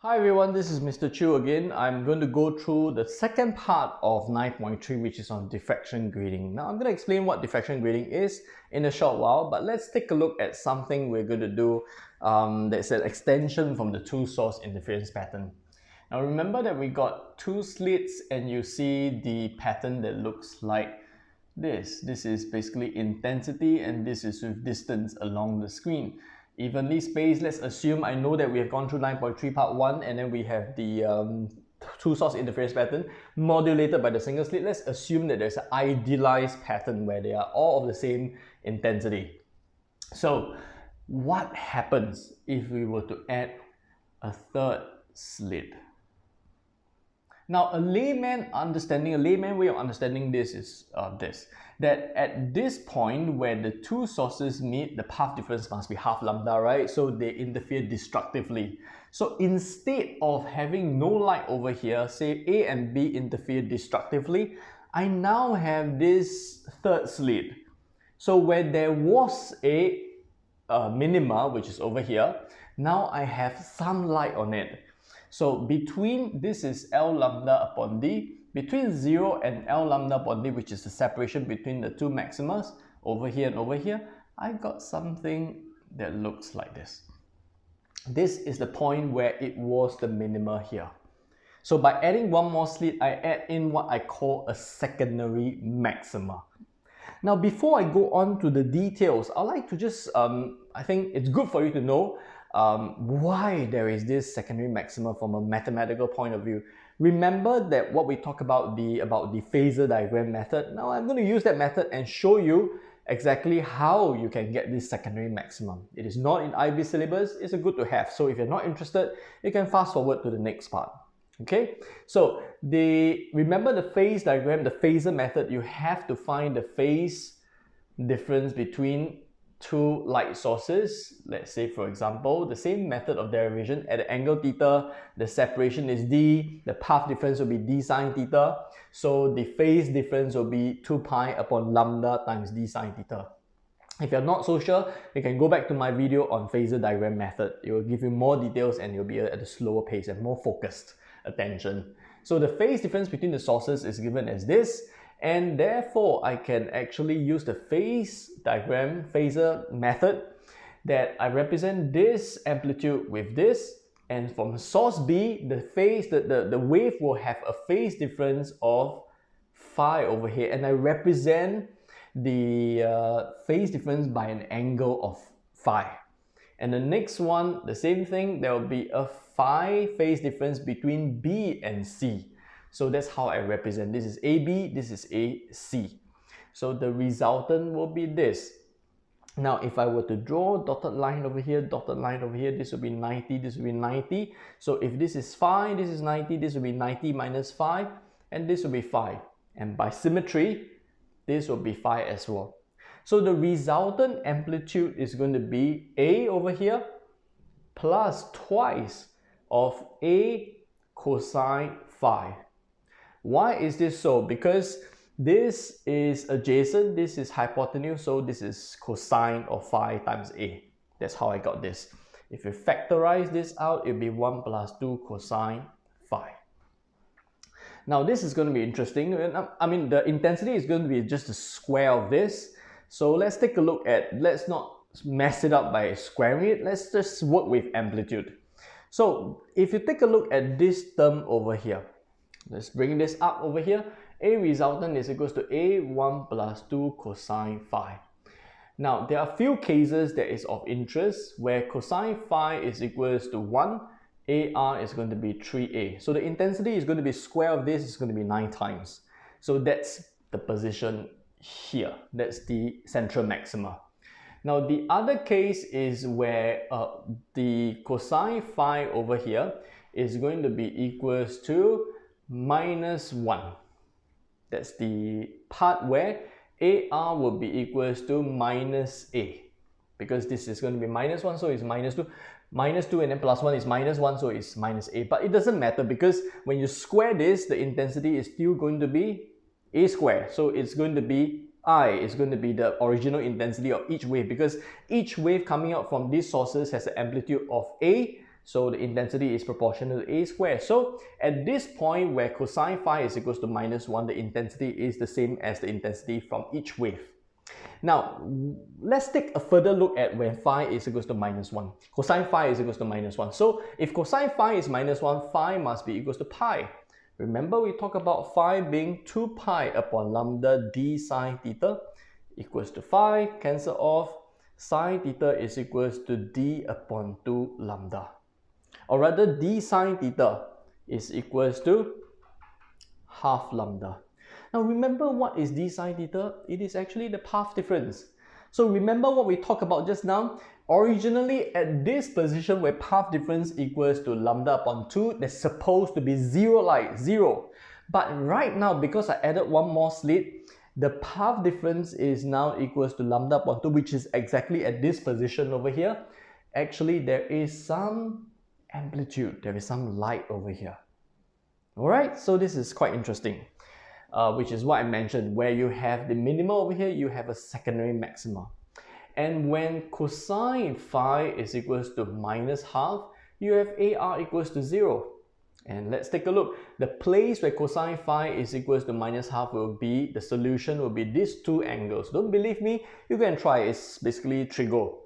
Hi everyone, this is Mr. Chu again. I'm going to go through the second part of 9.3, which is on diffraction grading. Now I'm going to explain what diffraction grading is in a short while, but let's take a look at something we're going to do that's an extension from the two-source interference pattern. Now remember that we got two slits and you see the pattern that looks like this. This is basically intensity and this is with distance along the screen. Evenly spaced, let's assume I know that we have gone through 9.3 part 1 and then we have the two-source interference pattern modulated by the single slit. Let's assume that there's an idealized pattern where they are all of the same intensity. So what happens if we were to add a third slit? Now, a layman way of understanding this is that at this point where the two sources meet, the path difference must be half lambda, right? So they interfere destructively. So instead of having no light over here, say A and B interfere destructively, I now have this third slit. So where there was a minima, which is over here, now I have some light on it. So between, this is L lambda upon D, between 0 and L lambda upon D, which is the separation between the two maximas, over here and over here, I got something that looks like this. This is the point where it was the minima here. So by adding one more slit, I add in what I call a secondary maxima. Now, before I go on to the details, I'd like to just, I think it's good for you to know why there is this secondary maxima from a mathematical point of view. Remember that what we talked about the phasor diagram method. Now I'm going to use that method and show you exactly how you can get this secondary maximum. It is not in IB syllabus, it's a good to have. So if you're not interested, you can fast forward to the next part. Okay, so remember the phase diagram, the phasor method, you have to find the phase difference between two light sources. Let's say, for example, the same method of derivation. At the angle theta, the separation is d, the path difference will be d sine theta. So the phase difference will be 2 pi upon lambda times d sine theta. If you're not so sure, you can go back to my video on phasor diagram method. It will give you more details and you'll be at a slower pace and more focused attention. So the phase difference between the sources is given as this, and therefore I can actually use the phase diagram, phasor method, that I represent this amplitude with this, and from source B, the wave will have a phase difference of phi over here, and I represent the phase difference by an angle of phi. And the next one, the same thing, there will be a phi phase difference between B and C. So that's how I represent. This is AB, this is AC. So the resultant will be this. Now, if I were to draw dotted line over here, this will be 90, this will be 90. So if this is phi, this is 90, this will be 90 minus phi, and this will be phi. And by symmetry, this will be phi as well. So the resultant amplitude is going to be A over here plus twice of A cosine phi. Why is this so? Because this is adjacent, this is hypotenuse, so this is cosine of phi times A. That's how I got this. If you factorize this out, it'll be 1 plus 2 cosine phi. Now this is going to be interesting. I mean, the intensity is going to be just the square of this. So let's take a look at, let's not mess it up by squaring it, let's just work with amplitude. So if you take a look at this term over here, let's bring this up over here. A resultant is equals to A1 plus 2 cosine phi. Now there are a few cases that is of interest where cosine phi is equals to 1, AR is going to be 3A. So the intensity is going to be square of this, is going to be 9 times. So that's the position here. That's the central maxima. Now the other case is where the cosine phi over here is going to be equals to minus 1. That's the part where AR will be equals to minus A. Because this is going to be minus 1, so it's minus 2. Minus 2 and then plus 1 is minus 1, so it's minus A. But it doesn't matter because when you square this, the intensity is still going to be A squared. So it's going to be I is going to be the original intensity of each wave, because each wave coming out from these sources has an amplitude of A So the intensity is proportional to A squared. So at this point where cosine phi is equals to -1, the intensity is the same as the intensity from each wave. Now, let's take a further look at when phi is equals to -1. Cosine phi is equals to -1. So if cosine phi is -1, phi must be equals to pi. Remember, we talk about phi being 2 pi upon lambda d sine theta equals to phi, cancel off. Sine theta is equals to d upon 2 lambda. Or rather, d sine theta is equals to half lambda. Now remember, what is d sine theta? It is actually the path difference. So remember what we talked about just now? Originally at this position where path difference equals to lambda upon 2, there's supposed to be 0 light, 0. But right now, because I added one more slit, the path difference is now equals to lambda upon 2, which is exactly at this position over here. Actually, there is some amplitude, there is some light over here. Alright, so this is quite interesting. Which is what I mentioned, where you have the minima over here, you have a secondary maxima. And when cosine phi is equals to -half, you have AR equals to 0. And let's take a look. The place where cosine phi is equals to -half will be, the solution will be these two angles. Don't believe me? You can try. It's basically trigo.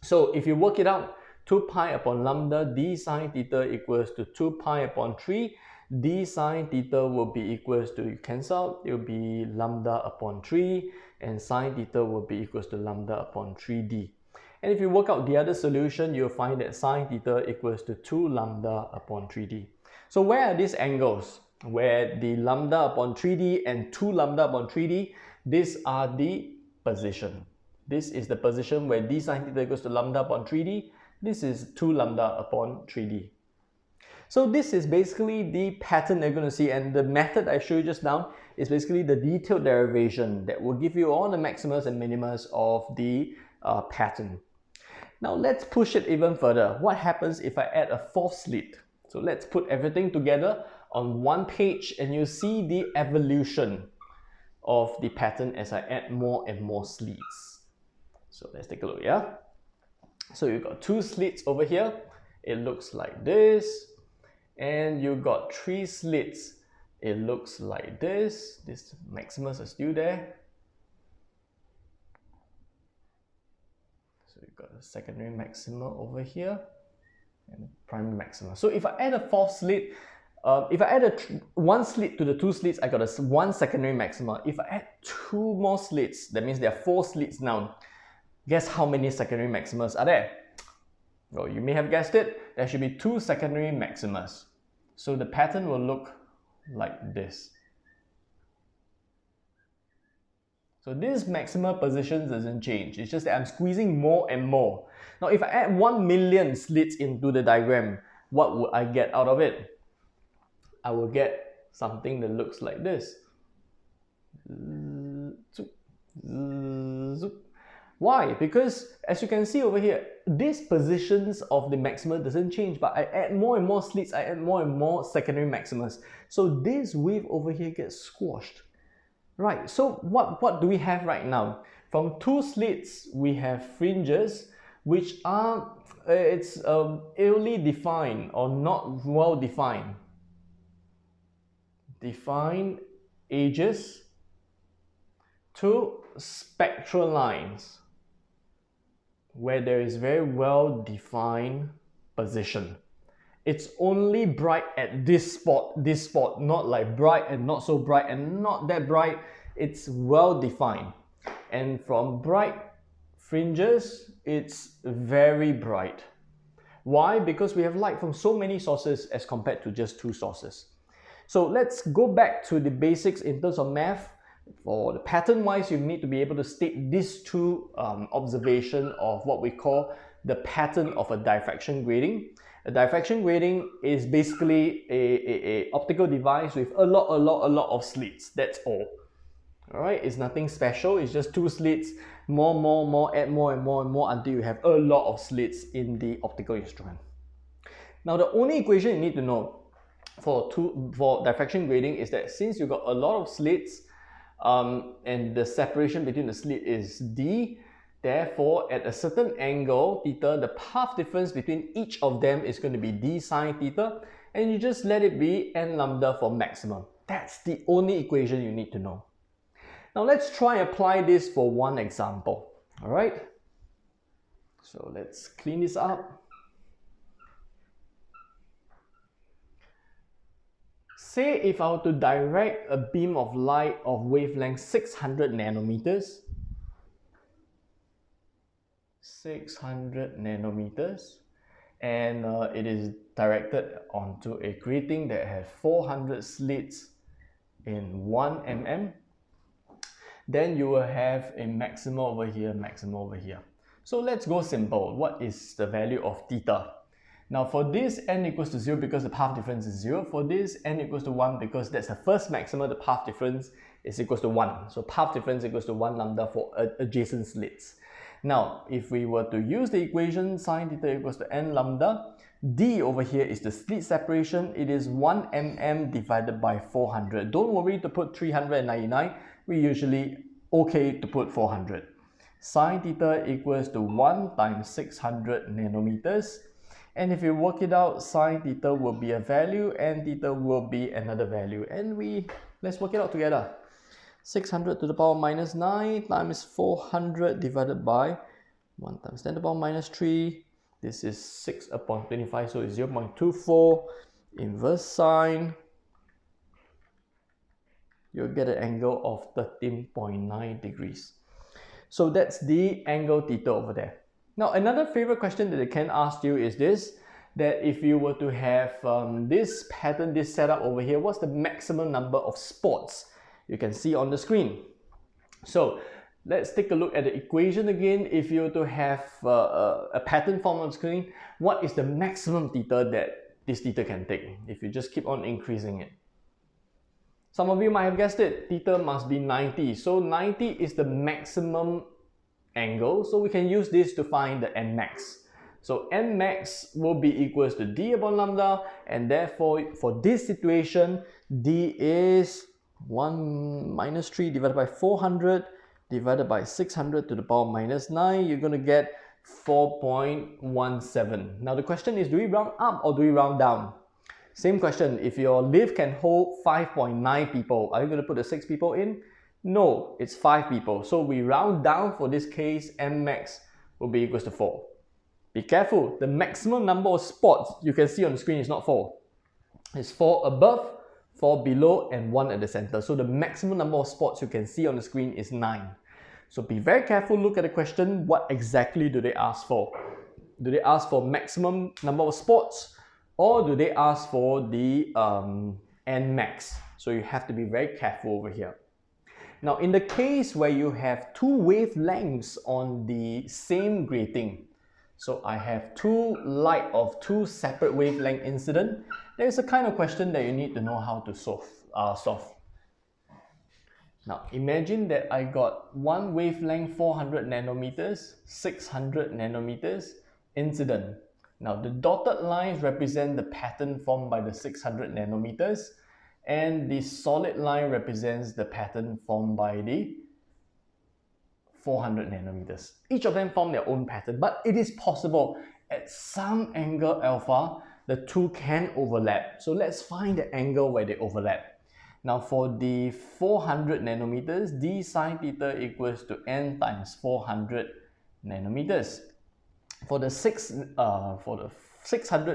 So if you work it out, 2 pi upon lambda d sine theta equals to 2 pi upon 3. D sine theta will be equals to, you cancel out, it will be lambda upon 3, and sine theta will be equals to lambda upon 3d. And if you work out the other solution, you'll find that sine theta equals to 2 lambda upon 3d. So where are these angles? Where the lambda upon 3d and 2 lambda upon 3d, these are the position. This is the position where d sine theta equals to lambda upon 3d. This is 2 lambda upon 3d. So this is basically the pattern you're going to see, and the method I showed you just now is basically the detailed derivation that will give you all the maximas and minimas of the pattern. Now let's push it even further. What happens if I add a fourth slit? So let's put everything together on one page and you see the evolution of the pattern as I add more and more slits. So let's take a look, yeah? So you've got 2 slits over here. It looks like this. And you got 3 slits. It looks like this. These maximas are still there. So you've got a secondary maxima over here and a primary maxima. So if I add a fourth slit, if I add one slit to the 2 slits, I got one secondary maxima. If I add 2 more slits, that means there are 4 slits now. Guess how many secondary maximas are there? Well, you may have guessed it. There should be 2 secondary maximas. So the pattern will look like this. So this maxima position doesn't change. It's just that I'm squeezing more and more. Now if I add 1 million slits into the diagram, what would I get out of it? I will get something that looks like this. Why? Because as you can see over here, these positions of the maxima doesn't change, but I add more and more slits, I add more and more secondary maximas. So this wave over here gets squashed. Right, so what do we have right now? From 2 slits, we have fringes, which are, illy defined or not well defined. Define edges to spectral lines where there is very well defined position. It's only bright at this spot, not like bright and not so bright and not that bright. It's well defined. And from bright fringes, it's very bright. Why? Because we have light from so many sources as compared to just 2 sources. So let's go back to the basics in terms of math. For the pattern wise, you need to be able to state these 2 observations of what we call the pattern of a diffraction grating. A diffraction grating is basically a optical device with a lot of slits. That's all. Alright, it's nothing special. It's just 2 slits, more, add more and more until you have a lot of slits in the optical instrument. Now the only equation you need to know for diffraction grating is that since you got a lot of slits and the separation between the slit is d, Therefore, at a certain angle, theta, the path difference between each of them is going to be d sine theta, and you just let it be n lambda for maximum. That's the only equation you need to know. Now let's try apply this for one example. All right. So let's clean this up. Say if I were to direct a beam of light of wavelength 600 nanometers, 600 nanometers, and it is directed onto a grating that has 400 slits in 1 mm, then you will have a maximum over here, maximum over here. So let's go simple. What is the value of theta? Now for this, n equals to 0 because the path difference is 0. For this, n equals to 1 because that's the first maximum, the path difference is equals to 1. So path difference equals to 1 lambda for adjacent slits. Now, if we were to use the equation sine theta equals to n lambda, d over here is the slit separation. It is 1 mm divided by 400. Don't worry to put 399. We usually okay to put 400. Sine theta equals to 1 times 600 nanometers. And if you work it out, sine theta will be a value and theta will be another value. And let's work it out together. 600 to the power minus 9 times 400 divided by 1 times 10 to the power minus 3. This is 6 upon 25, so it's 0.24. Inverse sine. You'll get an angle of 13.9 degrees. So that's the angle theta over there. Now, another favorite question that they can ask you is this, that if you were to have this pattern, this setup over here, what's the maximum number of spots you can see on the screen? So let's take a look at the equation again. If you were to have a pattern formed on the screen, what is the maximum theta that this theta can take if you just keep on increasing it? Some of you might have guessed it, theta must be 90. So 90 is the maximum angle, so we can use this to find the n max. So n max will be equals to d upon lambda, and therefore for this situation, d is 1 minus 3 divided by 400 divided by 600 to the power minus 9. You're going to get 4.17. Now the question is, do we round up or do we round down? Same question. If your lift can hold 5.9 people, are you going to put the 6 people in? No, it's 5 people. So we round down. For this case, n max will be equals to 4. Be careful. The maximum number of spots you can see on the screen is not 4. It's 4 above, 4 below, and 1 at the center. So the maximum number of spots you can see on the screen is 9. So be very careful. Look at the question. What exactly do they ask for? Do they ask for maximum number of spots, or do they ask for the n max? So you have to be very careful over here. Now, in the case where you have two wavelengths on the same grating, so I have light of two separate wavelength incident, there's a kind of question that you need to know how to solve. Now, imagine that I got one wavelength 400 nanometers, 600 nanometers incident. Now, the dotted lines represent the pattern formed by the 600 nanometers, and the solid line represents the pattern formed by the 400 nanometers. Each of them form their own pattern, but it is possible at some angle alpha, the two can overlap. So let's find the angle where they overlap. Now for the 400 nanometers, d sine theta equals to n times 400 nanometers. For the 600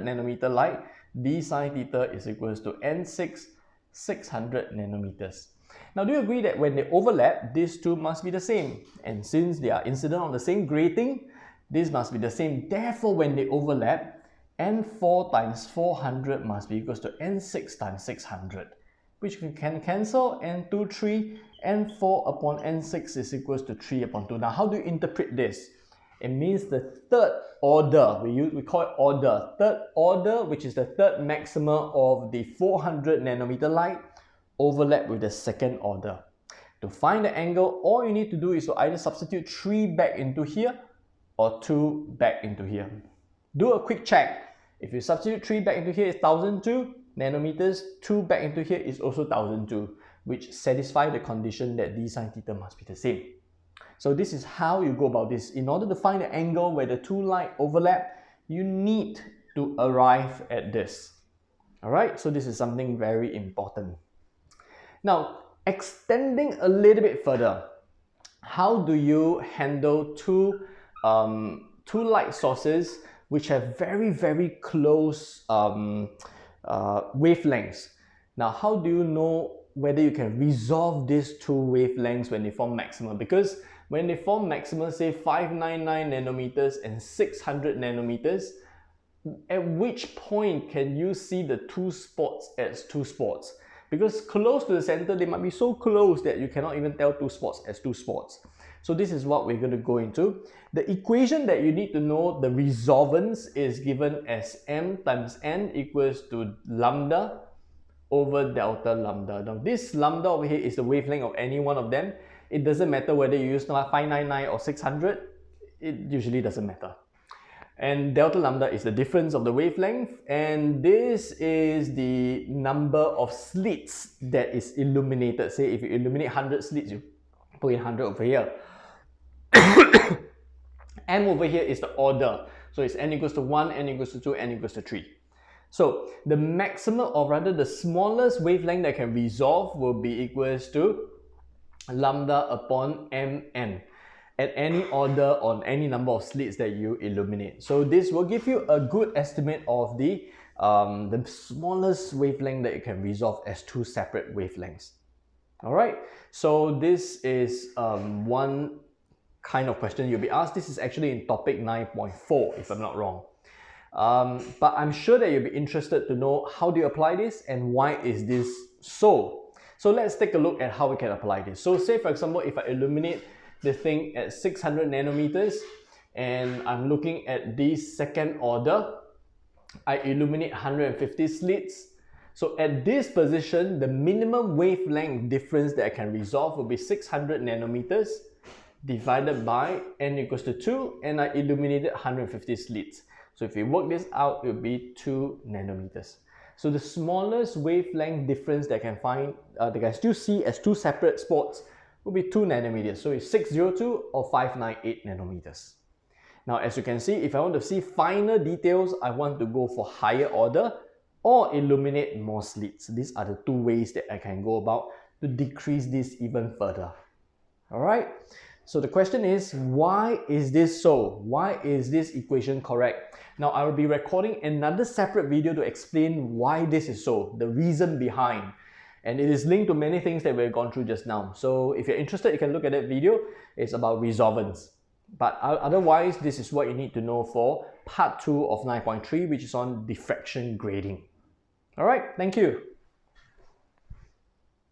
nanometer light, d sine theta is equals to n6 600 nanometers. Now, do you agree that when they overlap, these two must be the same? And since they are incident on the same grating, this must be the same. Therefore, when they overlap, n4 times 400 must be equals to n6 times 600, which we can cancel. N2, 3, n4 upon n6 is equals to 3 upon 2. Now, how do you interpret this? It means the third order, we call it order. Third order, which is the third maximum of the 400 nanometer light, overlap with the second order. To find the angle, all you need to do is to either substitute 3 back into here or 2 back into here. Do a quick check. If you substitute 3 back into here, it's 1002 nanometers. 2 back into here is also 1002, which satisfies the condition that d sine theta must be the same. So this is how you go about this. In order to find the angle where the two light overlap, you need to arrive at this. All right, so this is something very important. Now, extending a little bit further, how do you handle two light sources which have very, very close wavelengths? Now, how do you know whether you can resolve these two wavelengths when they form maximum? Because when they form maximum, say 599 nanometers and 600 nanometers, at which point can you see the two spots as two spots? Because close to the center, they might be so close that you cannot even tell two spots as two spots. So this is what we're going to go into. The equation that you need to know, the resolvence, is given as m times n equals to lambda over delta lambda. Now this lambda over here is the wavelength of any one of them. It doesn't matter whether you use 599 or 600, it usually doesn't matter. And delta lambda is the difference of the wavelength, and this is the number of slits that is illuminated. Say if you illuminate 100 slits, you put in 100 over here. M over here is the order, so it's n equals to 1, n equals to 2, n equals to 3. So the maximum, or rather the smallest wavelength that can resolve, will be equals to lambda upon mn at any order on any number of slits that you illuminate. So this will give you a good estimate of the smallest wavelength that you can resolve as two separate wavelengths. Alright, so this is one kind of question you'll be asked. This is actually in topic 9.4 if I'm not wrong. But I'm sure that you'll be interested to know how do you apply this and why is this so. So let's take a look at how we can apply this. So say for example, if I illuminate the thing at 600 nanometers and I'm looking at the second order, I illuminate 150 slits. So at this position, the minimum wavelength difference that I can resolve will be 600 nanometers divided by n equals to 2, and I illuminated 150 slits. So if you work this out, it will be 2 nanometers. So the smallest wavelength difference that I can find, that I can still see as two separate spots, will be 2 nanometers. So it's 602 or 598 nanometers. Now, as you can see, if I want to see finer details, I want to go for higher order or illuminate more slits. These are the two ways that I can go about to decrease this even further. All right. So the question is, why is this so? Why is this equation correct? Now, I will be recording another separate video to explain why this is so, the reason behind. And it is linked to many things that we've gone through just now. So if you're interested, you can look at that video. It's about resolvence. But otherwise, this is what you need to know for part 2 of 9.3, which is on diffraction grating. All right, thank you.